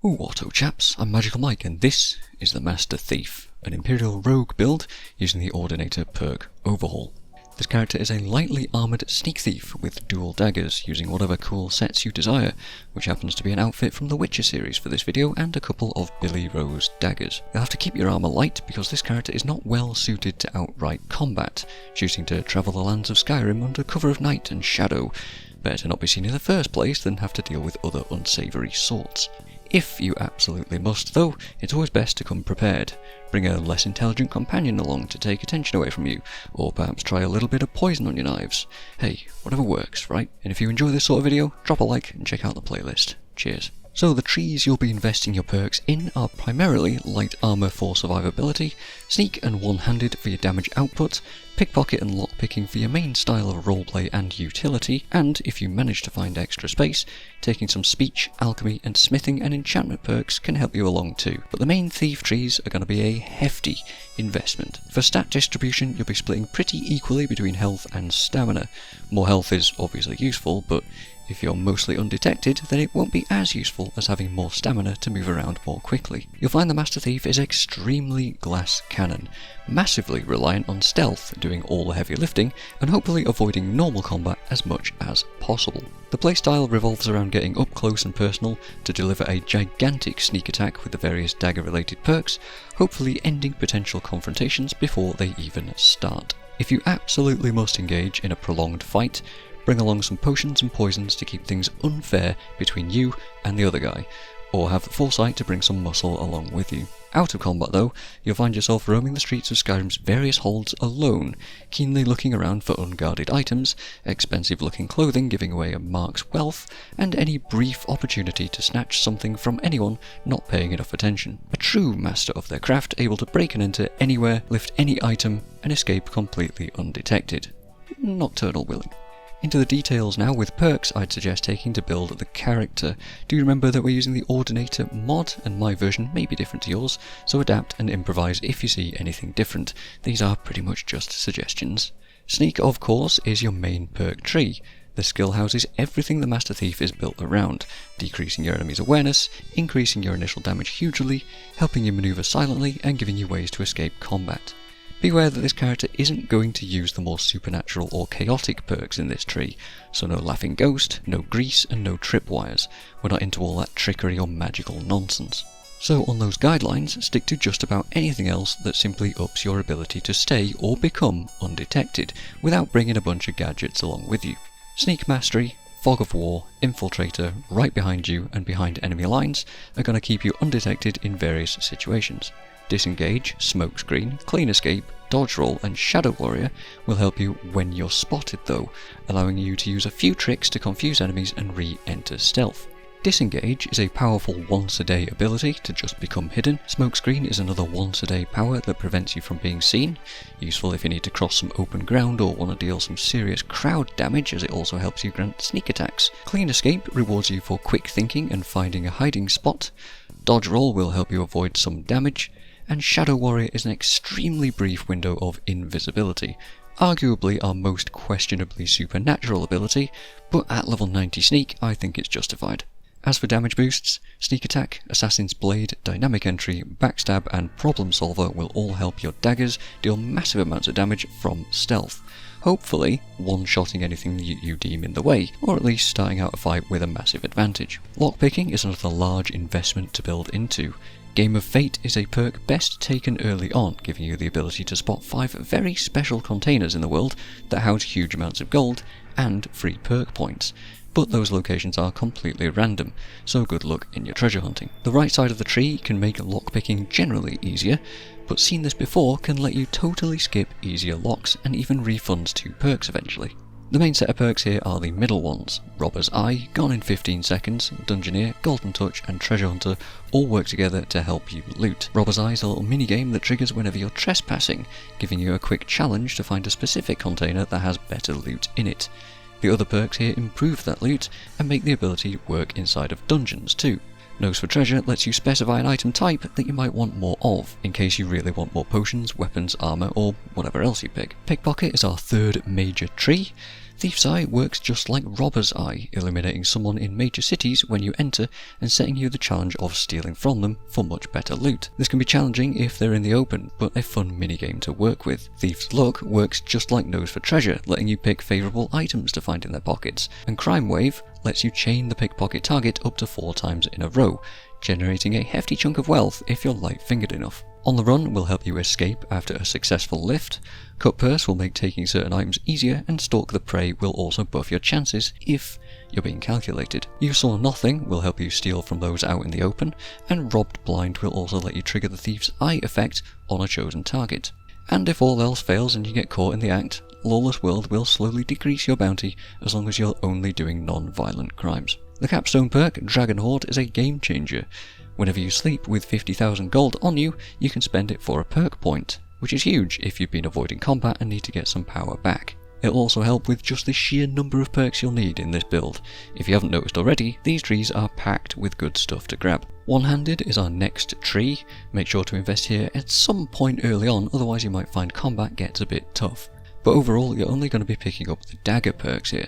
Auto chaps, I'm MagicalMike and this is the Master Thief, an Imperial Rogue build using the Ordinator perk Overhaul. This character is a lightly armoured sneak thief with dual daggers, using whatever cool sets you desire, which happens to be an outfit from the Witcher series for this video and a couple of Billy Rose daggers. You'll have to keep your armour light because this character is not well suited to outright combat, choosing to travel the lands of Skyrim under cover of night and shadow. Better to not be seen in the first place than have to deal with other unsavoury sorts. If you absolutely must, though, it's always best to come prepared. Bring a less intelligent companion along to take attention away from you, or perhaps try a little bit of poison on your knives. Hey, whatever works, right? And if you enjoy this sort of video, drop a like and check out the playlist. Cheers. So the trees you'll be investing your perks in are primarily light armour for survivability, sneak and one-handed for your damage output, pickpocket and lockpicking for your main style of roleplay and utility, and if you manage to find extra space, taking some speech, alchemy and smithing and enchantment perks can help you along too. But the main thief trees are going to be a hefty investment. For stat distribution, you'll be splitting pretty equally between health and stamina. More health is obviously useful, but if you're mostly undetected, then it won't be as useful as having more stamina to move around more quickly. You'll find the Master Thief is extremely glass cannon, massively reliant on stealth, doing all the heavy lifting, and hopefully avoiding normal combat as much as possible. The playstyle revolves around getting up close and personal to deliver a gigantic sneak attack with the various dagger related perks, hopefully ending potential confrontations before they even start. If you absolutely must engage in a prolonged fight, bring along some potions and poisons to keep things unfair between you and the other guy, or have the foresight to bring some muscle along with you. Out of combat though, you'll find yourself roaming the streets of Skyrim's various holds alone, keenly looking around for unguarded items, expensive looking clothing giving away a mark's wealth, and any brief opportunity to snatch something from anyone not paying enough attention. A true master of their craft, able to break and enter anywhere, lift any item, and escape completely undetected. Nocturnal willing. Into the details now with perks I'd suggest taking to build the character. Do remember that we're using the Ordinator mod, and my version may be different to yours, so adapt and improvise if you see anything different. These are pretty much just suggestions. Sneak, of course, is your main perk tree. The skill houses everything the Master Thief is built around, decreasing your enemy's awareness, increasing your initial damage hugely, helping you maneuver silently, and giving you ways to escape combat. Beware that this character isn't going to use the more supernatural or chaotic perks in this tree, so no laughing ghost, no grease and no tripwires. We're not into all that trickery or magical nonsense. So on those guidelines, stick to just about anything else that simply ups your ability to stay or become undetected, without bringing a bunch of gadgets along with you. Sneak Mastery, Fog of War, Infiltrator, right behind you and behind enemy lines are going to keep you undetected in various situations. Disengage, Smokescreen, Clean Escape, Dodge Roll and Shadow Warrior will help you when you're spotted though, allowing you to use a few tricks to confuse enemies and re-enter stealth. Disengage is a powerful once a day ability to just become hidden. Smokescreen is another once a day power that prevents you from being seen, useful if you need to cross some open ground or want to deal some serious crowd damage, as it also helps you grant sneak attacks. Clean Escape rewards you for quick thinking and finding a hiding spot. Dodge Roll will help you avoid some damage, and Shadow Warrior is an extremely brief window of invisibility, arguably our most questionably supernatural ability, but at level 90 sneak I think it's justified. As for damage boosts, Sneak Attack, Assassin's Blade, Dynamic Entry, Backstab and Problem Solver will all help your daggers deal massive amounts of damage from stealth, hopefully one-shotting anything you deem in the way, or at least starting out a fight with a massive advantage. Lockpicking is another large investment to build into. Game of Fate is a perk best taken early on, giving you the ability to spot 5 very special containers in the world that house huge amounts of gold and free perk points. But those locations are completely random, so good luck in your treasure hunting. The right side of the tree can make lockpicking generally easier, but seen this before can let you totally skip easier locks and even refunds 2 perks eventually. The main set of perks here are the middle ones. Robber's Eye, gone in 15 seconds, Dungeoneer, Golden Touch and Treasure Hunter all work together to help you loot. Robber's Eye is a little minigame that triggers whenever you're trespassing, giving you a quick challenge to find a specific container that has better loot in it. The other perks here improve that loot and make the ability work inside of dungeons too. Nose for Treasure lets you specify an item type that you might want more of, in case you really want more potions, weapons, armour or whatever else you pick. Pickpocket is our third major tree. Thief's Eye works just like Robber's Eye, eliminating someone in major cities when you enter and setting you the challenge of stealing from them for much better loot. This can be challenging if they're in the open, but a fun minigame to work with. Thief's Luck works just like Nose for Treasure, letting you pick favourable items to find in their pockets, and Crime Wave lets you chain the pickpocket target up to 4 times in a row, generating a hefty chunk of wealth if you're light-fingered enough. On the Run will help you escape after a successful lift, Cut Purse will make taking certain items easier, and Stalk the Prey will also buff your chances if you're being calculated. You Saw Nothing will help you steal from those out in the open, and Robbed Blind will also let you trigger the Thief's Eye effect on a chosen target. And if all else fails and you get caught in the act, Lawless World will slowly decrease your bounty as long as you're only doing non-violent crimes. The capstone perk, Dragon Horde, is a game changer. Whenever you sleep with 50,000 gold on you, you can spend it for a perk point, which is huge if you've been avoiding combat and need to get some power back. It'll also help with just the sheer number of perks you'll need in this build. If you haven't noticed already, these trees are packed with good stuff to grab. One-handed is our next tree. Make sure to invest here at some point early on, otherwise you might find combat gets a bit tough. But overall, you're only going to be picking up the Dagger perks here.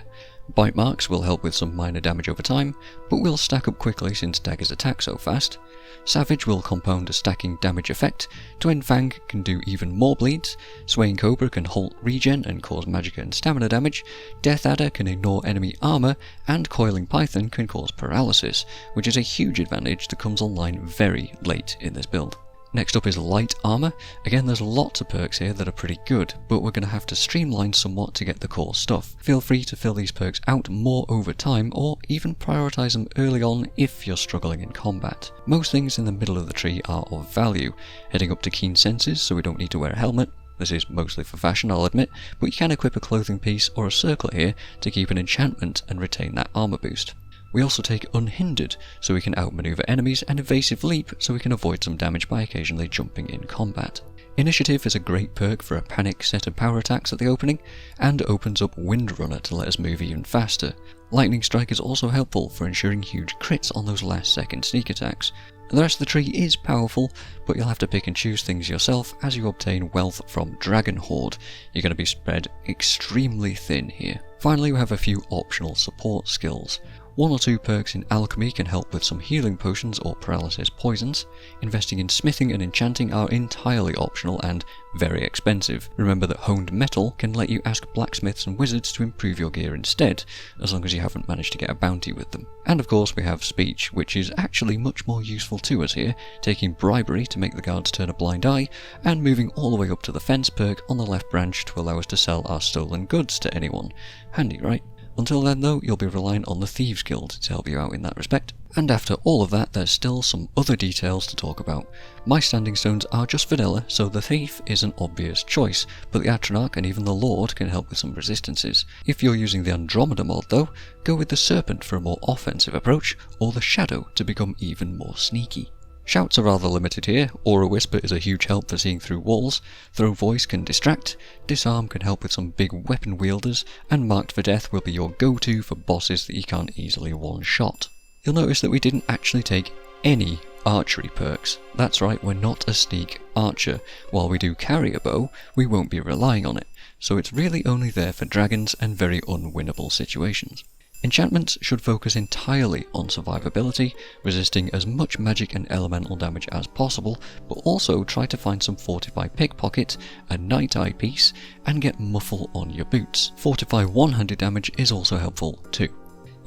Bite Marks will help with some minor damage over time, but will stack up quickly since daggers attack so fast. Savage will compound a stacking damage effect, Twin Fang can do even more bleeds, Swaying Cobra can halt regen and cause magic and stamina damage, Death Adder can ignore enemy armor, and Coiling Python can cause paralysis, which is a huge advantage that comes online very late in this build. Next up is Light Armor. Again, there's lots of perks here that are pretty good, but we're going to have to streamline somewhat to get the core stuff. Feel free to fill these perks out more over time, or even prioritise them early on if you're struggling in combat. Most things in the middle of the tree are of value, heading up to Keen Senses so we don't need to wear a helmet. This is mostly for fashion, I'll admit, but you can equip a clothing piece or a circlet here to keep an enchantment and retain that armor boost. We also take Unhindered, so we can outmaneuver enemies, and Evasive Leap, so we can avoid some damage by occasionally jumping in combat. Initiative is a great perk for a panic set of power attacks at the opening, and opens up Windrunner to let us move even faster. Lightning Strike is also helpful for ensuring huge crits on those last second sneak attacks. The rest of the tree is powerful, but you'll have to pick and choose things yourself as you obtain wealth from Dragon Horde. You're going to be spread extremely thin here. Finally, we have a few optional support skills. 1 or 2 perks in alchemy can help with some healing potions or paralysis poisons. Investing in smithing and enchanting are entirely optional and very expensive. Remember that honed metal can let you ask blacksmiths and wizards to improve your gear instead, as long as you haven't managed to get a bounty with them. And of course we have speech, which is actually much more useful to us here, taking bribery to make the guards turn a blind eye, and moving all the way up to the fence perk on the left branch to allow us to sell our stolen goods to anyone. Handy, right? Until then though, you'll be relying on the Thieves Guild to help you out in that respect. And after all of that, there's still some other details to talk about. My standing stones are just vanilla, so the Thief is an obvious choice, but the Atronach and even the Lord can help with some resistances. If you're using the Andromeda mod though, go with the Serpent for a more offensive approach, or the Shadow to become even more sneaky. Shouts are rather limited here. Aura Whisper is a huge help for seeing through walls, Throw Voice can distract, Disarm can help with some big weapon wielders, and Marked for Death will be your go-to for bosses that you can't easily one-shot. You'll notice that we didn't actually take any archery perks. That's right, we're not a sneak archer. While we do carry a bow, we won't be relying on it, so it's really only there for dragons and very unwinnable situations. Enchantments should focus entirely on survivability, resisting as much magic and elemental damage as possible, but also try to find some Fortify Pickpocket, a Night Eye piece, and get Muffle on your boots. Fortify one-handed damage is also helpful too.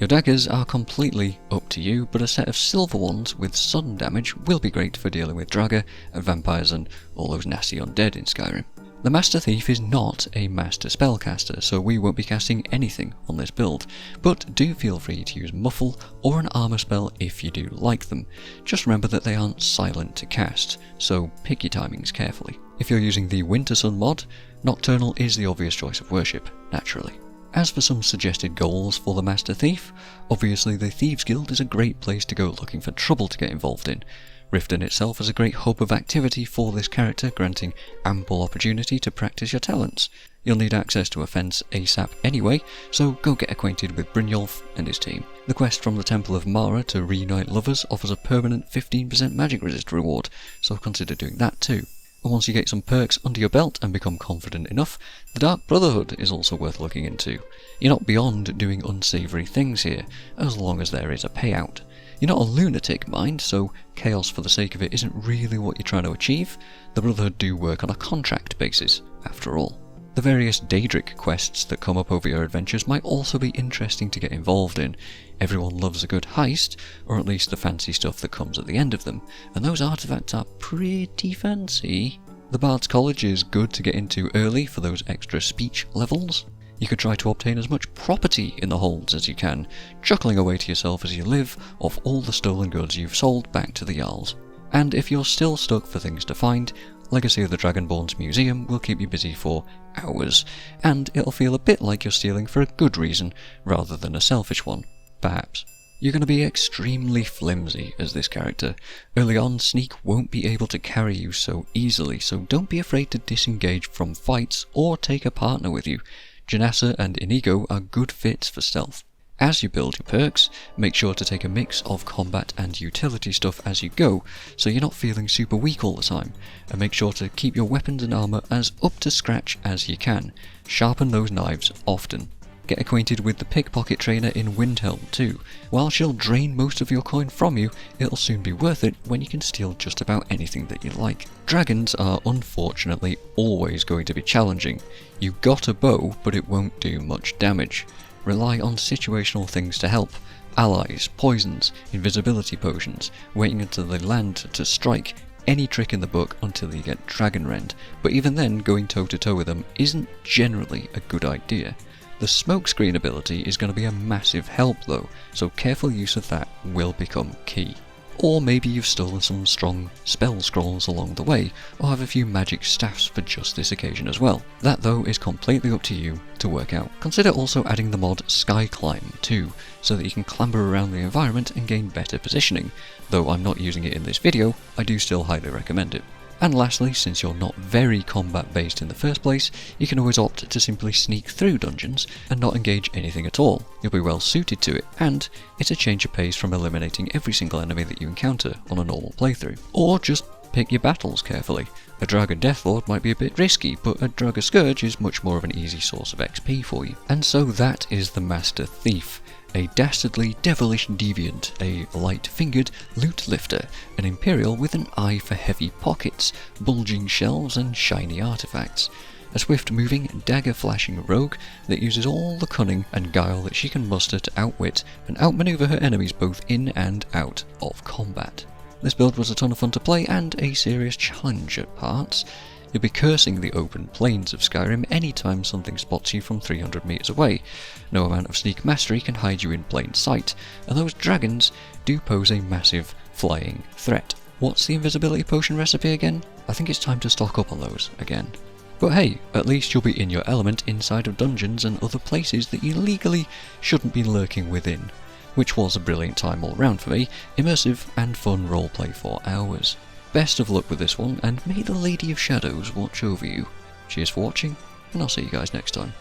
Your daggers are completely up to you, but a set of silver ones with sudden damage will be great for dealing with Dragger, vampires and all those nasty undead in Skyrim. The Master Thief is not a Master Spellcaster, so we won't be casting anything on this build, but do feel free to use Muffle or an armor spell if you do like them. Just remember that they aren't silent to cast, so pick your timings carefully. If you're using the Winter Sun mod, Nocturnal is the obvious choice of worship, naturally. As for some suggested goals for the Master Thief, obviously the Thieves Guild is a great place to go looking for trouble to get involved in. Riften itself is a great hub of activity for this character, granting ample opportunity to practice your talents. You'll need access to a fence ASAP anyway, so go get acquainted with Brynjolf and his team. The quest from the Temple of Mara to reunite lovers offers a permanent 15% magic resist reward, so consider doing that too. And once you get some perks under your belt and become confident enough, the Dark Brotherhood is also worth looking into. You're not beyond doing unsavoury things here, as long as there is a payout. You're not a lunatic, mind, so chaos for the sake of it isn't really what you're trying to achieve. The Brotherhood do work on a contract basis, after all. The various Daedric quests that come up over your adventures might also be interesting to get involved in. Everyone loves a good heist, or at least the fancy stuff that comes at the end of them, and those artifacts are pretty fancy. The Bard's College is good to get into early for those extra speech levels. You could try to obtain as much property in the holds as you can, chuckling away to yourself as you live off all the stolen goods you've sold back to the Jarls. And if you're still stuck for things to find, Legacy of the Dragonborn's Museum will keep you busy for hours, and it'll feel a bit like you're stealing for a good reason rather than a selfish one, perhaps. You're going to be extremely flimsy as this character. Early on, Sneak won't be able to carry you so easily, so don't be afraid to disengage from fights or take a partner with you. Janassa and Inigo are good fits for stealth. As you build your perks, make sure to take a mix of combat and utility stuff as you go, so you're not feeling super weak all the time, and make sure to keep your weapons and armour as up to scratch as you can. Sharpen those knives often. Get acquainted with the pickpocket trainer in Windhelm too. While she'll drain most of your coin from you, it'll soon be worth it when you can steal just about anything that you like. Dragons are unfortunately always going to be challenging. You got a bow, but it won't do much damage. Rely on situational things to help. Allies, poisons, invisibility potions, waiting until they land to strike, any trick in the book until you get Dragon Rend, but even then going toe to toe with them isn't generally a good idea. The smokescreen ability is going to be a massive help though, so careful use of that will become key. Or maybe you've stolen some strong spell scrolls along the way, or have a few magic staffs for just this occasion as well. That though is completely up to you to work out. Consider also adding the mod Sky Climb too, so that you can clamber around the environment and gain better positioning. Though I'm not using it in this video, I do still highly recommend it. And lastly, since you're not very combat based in the first place, you can always opt to simply sneak through dungeons and not engage anything at all. You'll be well suited to it, and it's a change of pace from eliminating every single enemy that you encounter on a normal playthrough. Or just pick your battles carefully. A Dragon Deathlord might be a bit risky, but a Dragon Scourge is much more of an easy source of XP for you. And so that is the Master Thief. A dastardly, devilish deviant, a light-fingered loot lifter, an Imperial with an eye for heavy pockets, bulging shelves and shiny artifacts. A swift-moving, dagger-flashing rogue that uses all the cunning and guile that she can muster to outwit and outmaneuver her enemies both in and out of combat. This build was a ton of fun to play and a serious challenge at parts. You'll be cursing the open plains of Skyrim anytime something spots you from 300 meters away. No amount of sneak mastery can hide you in plain sight, and those dragons do pose a massive flying threat. What's the invisibility potion recipe again? I think it's time to stock up on those again. But hey, at least you'll be in your element inside of dungeons and other places that you legally shouldn't be lurking within. Which was a brilliant time all round for me, immersive and fun roleplay for hours. Best of luck with this one, and may the Lady of Shadows watch over you. Cheers for watching, and I'll see you guys next time.